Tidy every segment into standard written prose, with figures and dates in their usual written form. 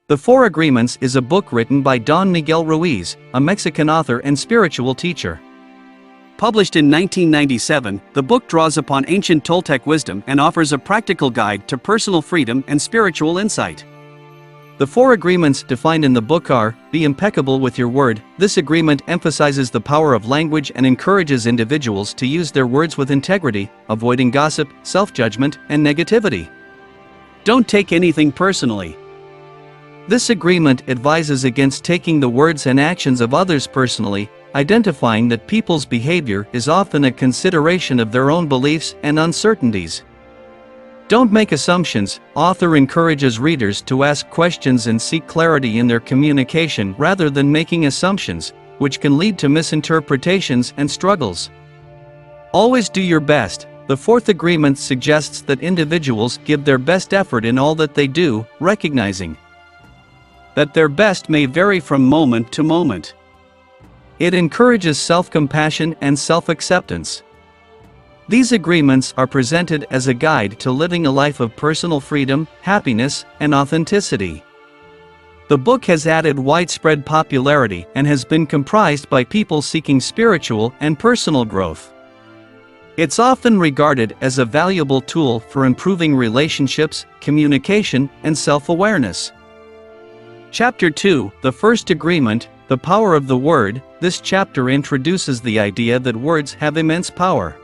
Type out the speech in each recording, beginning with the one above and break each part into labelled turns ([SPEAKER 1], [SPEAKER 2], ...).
[SPEAKER 1] The Four Agreements is a book written by Don Miguel Ruiz, a Mexican author and spiritual teacher. Published in 1997, the book draws upon ancient Toltec wisdom and offers a practical guide to personal freedom and spiritual insight. The four agreements defined in the book are: be impeccable with your word. This agreement emphasizes the power of language and encourages individuals to use their words with integrity, avoiding gossip, self-judgment, and negativity. Don't take anything personally. This agreement advises against taking the words and actions of others personally, identifying that people's behavior is often a consideration of their own beliefs and uncertainties. Don't make assumptions. Author encourages readers to ask questions and seek clarity in their communication rather than making assumptions, which can lead to misinterpretations and struggles. Always do your best. The fourth agreement suggests that individuals give their best effort in all that they do, recognizing that their best may vary from moment to moment. It encourages self-compassion and self-acceptance. These agreements are presented as a guide to living a life of personal freedom, happiness, and authenticity. The book has added widespread popularity and has been comprised by people seeking spiritual and personal growth. It's often regarded as a valuable tool for improving relationships, communication, and self-awareness. Chapter 2, The First Agreement, The Power of the Word. This chapter introduces the idea that words have immense power.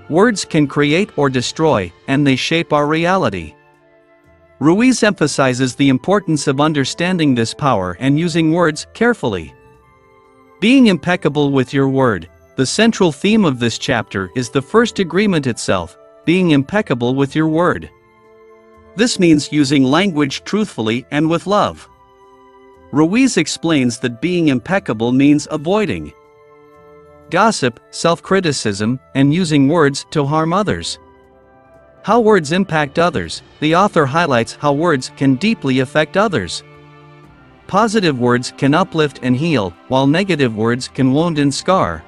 [SPEAKER 1] Words can create or destroy, and they shape our reality. Ruiz emphasizes the importance of understanding this power and using words carefully. Being impeccable with your word. The central theme of this chapter is the first agreement itself, being impeccable with your word. This means using language truthfully and with love. Ruiz explains that being impeccable means avoiding gossip, self-criticism, and using words to harm others. How words impact others. The author highlights how words can deeply affect others. Positive words can uplift and heal, while negative words can wound and scar.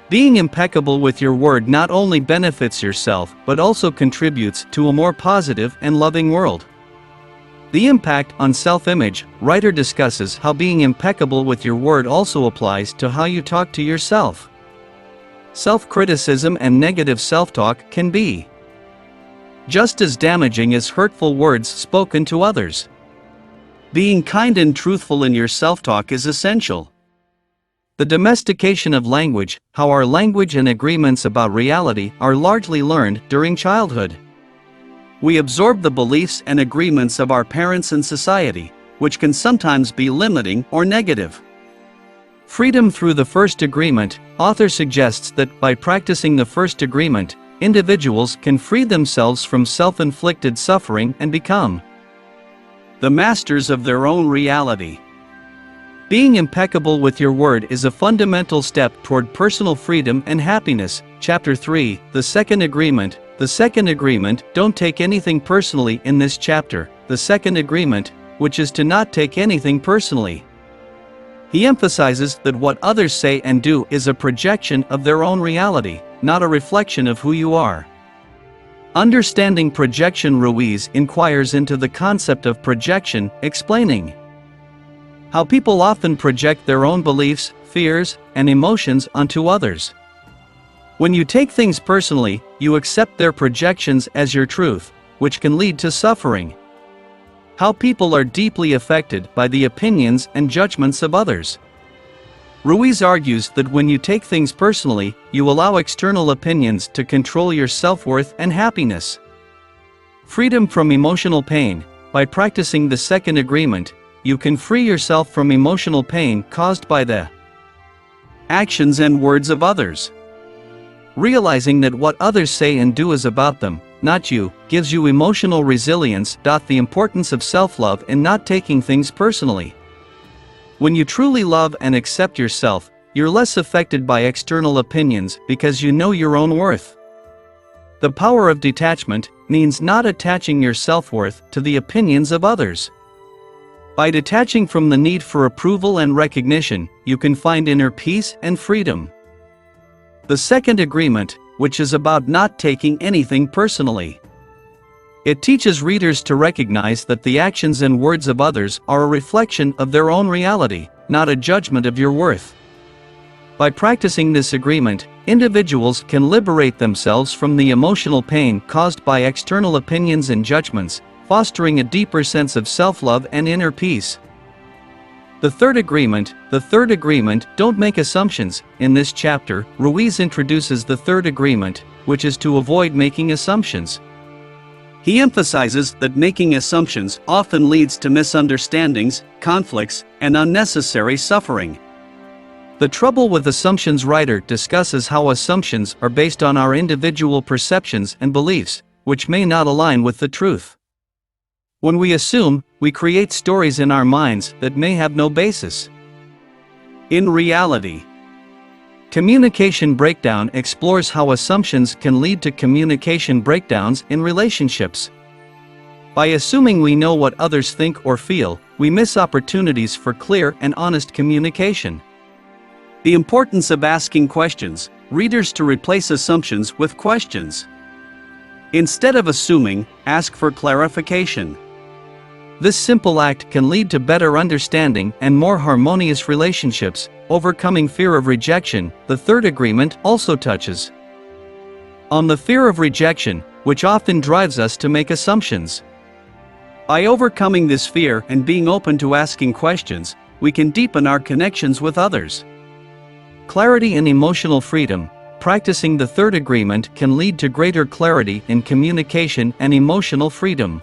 [SPEAKER 1] Being impeccable with your word not only benefits yourself but also contributes to a more positive and loving world. The impact on self-image. Writer discusses how being impeccable with your word also applies to how you talk to yourself. Self-criticism and negative self-talk can be just as damaging as hurtful words spoken to others. Being kind and truthful in your self-talk is essential. The domestication of language. How our language and agreements about reality are largely learned during childhood. We absorb the beliefs and agreements of our parents and society, which can sometimes be limiting or negative. Freedom through the first agreement. Author suggests that by practicing the first agreement, individuals can free themselves from self-inflicted suffering and become the masters of their own reality. Being impeccable with your word is a fundamental step toward personal freedom and happiness. Chapter 3, The Second Agreement. The second agreement. Don't take anything personally. In this chapter, the second agreement, which is to not take anything personally. He emphasizes that what others say and do is a projection of their own reality, not a reflection of who you are. Understanding projection. Ruiz inquires into the concept of projection, explaining how people often project their own beliefs, fears, and emotions onto others. When you take things personally, you accept their projections as your truth, which can lead to suffering. How people are deeply affected by the opinions and judgments of others. Ruiz argues that when you take things personally, you allow external opinions to control your self-worth and happiness. Freedom from emotional pain. By practicing the second agreement, you can free yourself from emotional pain caused by the actions and words of others. Realizing that what others say and do is about them, not you, gives you emotional resilience. The importance of self-love in not taking things personally. When you truly love and accept yourself, you're less affected by external opinions because you know your own worth. The power of detachment means not attaching your self-worth to the opinions of others. By detaching from the need for approval and recognition, you can find inner peace and freedom. The second agreement, which is about not taking anything personally. It teaches readers to recognize that the actions and words of others are a reflection of their own reality, not a judgment of your worth. By practicing this agreement, individuals can liberate themselves from the emotional pain caused by external opinions and judgments, fostering a deeper sense of self-love and inner peace. The third agreement, don't make assumptions. In this chapter, Ruiz introduces the third agreement, which is to avoid making assumptions. He emphasizes that making assumptions often leads to misunderstandings, conflicts, and unnecessary suffering. The trouble with assumptions writer discusses how assumptions are based on our individual perceptions and beliefs, which may not align with the truth. When we assume, we create stories in our minds that may have no basis. In reality, Communication Breakdown explores how assumptions can lead to communication breakdowns in relationships. By assuming we know what others think or feel, we miss opportunities for clear and honest communication. The importance of asking questions, readers to replace assumptions with questions. Instead of assuming, ask for clarification. This simple act can lead to better understanding and more harmonious relationships. Overcoming fear of rejection, the third agreement also touches on the fear of rejection, which often drives us to make assumptions. By overcoming this fear and being open to asking questions, we can deepen our connections with others. Clarity and emotional freedom. Practicing the third agreement can lead to greater clarity in communication and emotional freedom.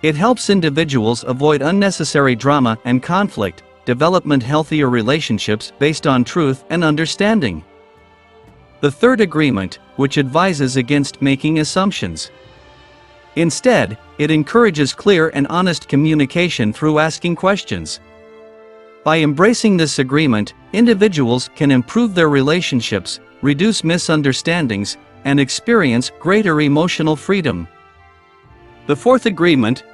[SPEAKER 1] It helps individuals avoid unnecessary drama and conflict, development healthier relationships based on truth and understanding. The third agreement, which advises against making assumptions. Instead, it encourages clear and honest communication through asking questions. By embracing this agreement, individuals can improve their relationships, reduce misunderstandings, and experience greater emotional freedom. The fourth agreement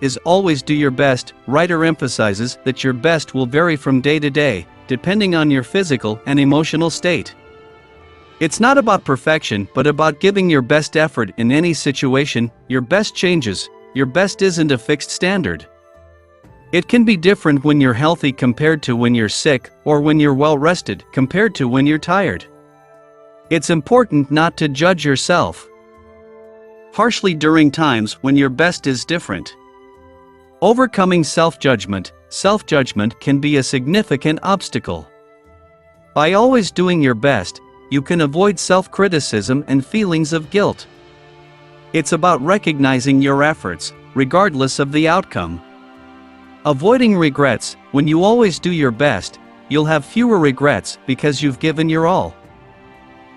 [SPEAKER 1] is always do your best. Writer emphasizes that your best will vary from day to day, depending on your physical and emotional state. It's not about perfection, but about giving your best effort in any situation. Your best changes. Your best isn't a fixed standard. It can be different when you're healthy compared to when you're sick, or when you're well rested compared to when you're tired. It's important not to judge yourself harshly during times when your best is different. Overcoming self-judgment. Self-judgment can be a significant obstacle. By always doing your best, you can avoid self-criticism and feelings of guilt. It's about recognizing your efforts, regardless of the outcome. Avoiding regrets. When you always do your best, you'll have fewer regrets because you've given your all.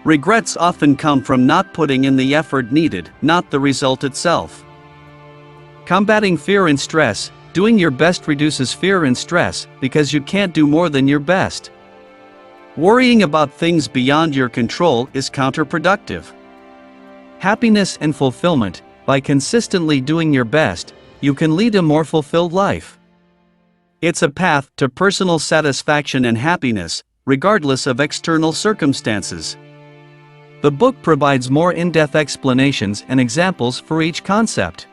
[SPEAKER 1] Regrets often come from not putting in the effort needed, not the result itself. Combating fear and stress. Doing your best reduces fear and stress because you can't do more than your best. Worrying about things beyond your control is counterproductive. Happiness and fulfillment. By consistently doing your best, you can lead a more fulfilled life. It's a path to personal satisfaction and happiness, regardless of external circumstances. The book provides more in-depth explanations and examples for each concept.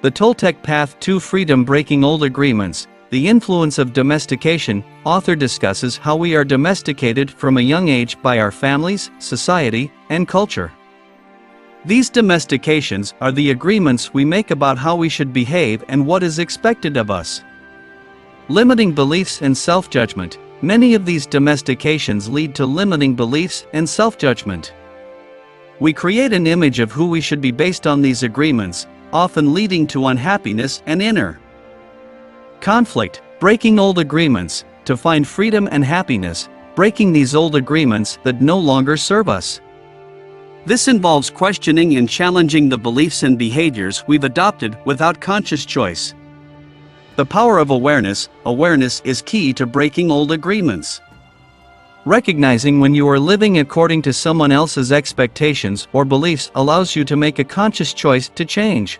[SPEAKER 1] The Toltec Path to Freedom. Breaking Old Agreements. The influence of domestication. Author discusses how we are domesticated from a young age by our families, society, and culture. These domestications are the agreements we make about how we should behave and what is expected of us. Limiting beliefs and self-judgment. Many of these domestications lead to limiting beliefs and self-judgment. We create an image of who we should be based on these agreements, often leading to unhappiness and inner conflict. Breaking old agreements. To find freedom and happiness, breaking these old agreements that no longer serve us. This involves questioning and challenging the beliefs and behaviors we've adopted without conscious choice. The power of awareness. Awareness is key to breaking old agreements. Recognizing when you are living according to someone else's expectations or beliefs allows you to make a conscious choice to change.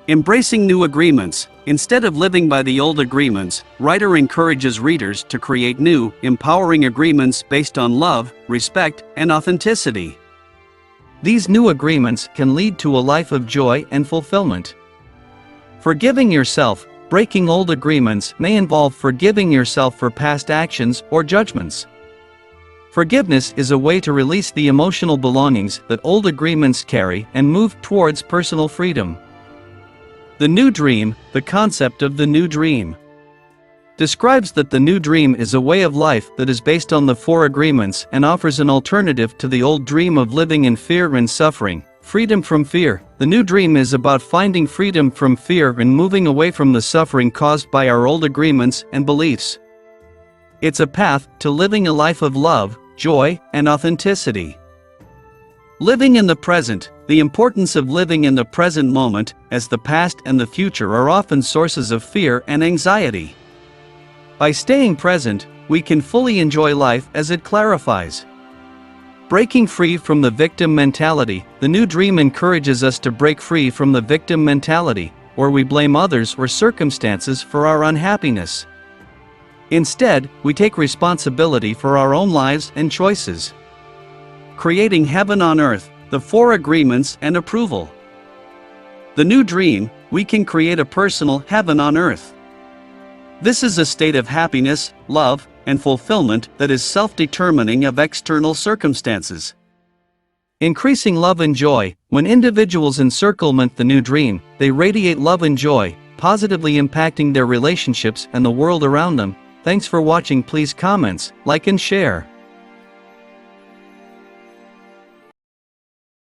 [SPEAKER 1] Embracing new agreements. Instead of living by the old agreements, writer encourages readers to create new, empowering agreements based on love, respect, and authenticity. These new agreements can lead to a life of joy and fulfillment. Forgiving yourself. Breaking old agreements may involve forgiving yourself for past actions or judgments. Forgiveness is a way to release the emotional belongings that old agreements carry and move towards personal freedom. The new dream. The concept of the new dream describes that the new dream is a way of life that is based on the four agreements and offers an alternative to the old dream of living in fear and suffering. Freedom from fear. The new dream is about finding freedom from fear and moving away from the suffering caused by our old agreements and beliefs. It's a path to living a life of love, joy, and authenticity. Living in the present. The importance of living in the present moment, as the past and the future are often sources of fear and anxiety. By staying present, we can fully enjoy life as it clarifies. Breaking free from the victim mentality. The new dream encourages us to break free from the victim mentality, where we blame others or circumstances for our unhappiness. Instead, we take responsibility for our own lives and choices. Creating heaven on earth. The four agreements and approval. The new dream. We can create a personal heaven on earth. This is a state of happiness, love, and fulfillment that is self-determining of external circumstances. Increasing love and joy. When individuals encirclement the new dream, they radiate love and joy, positively impacting their relationships and the world around them. Thanks for watching. Please comments, like and share.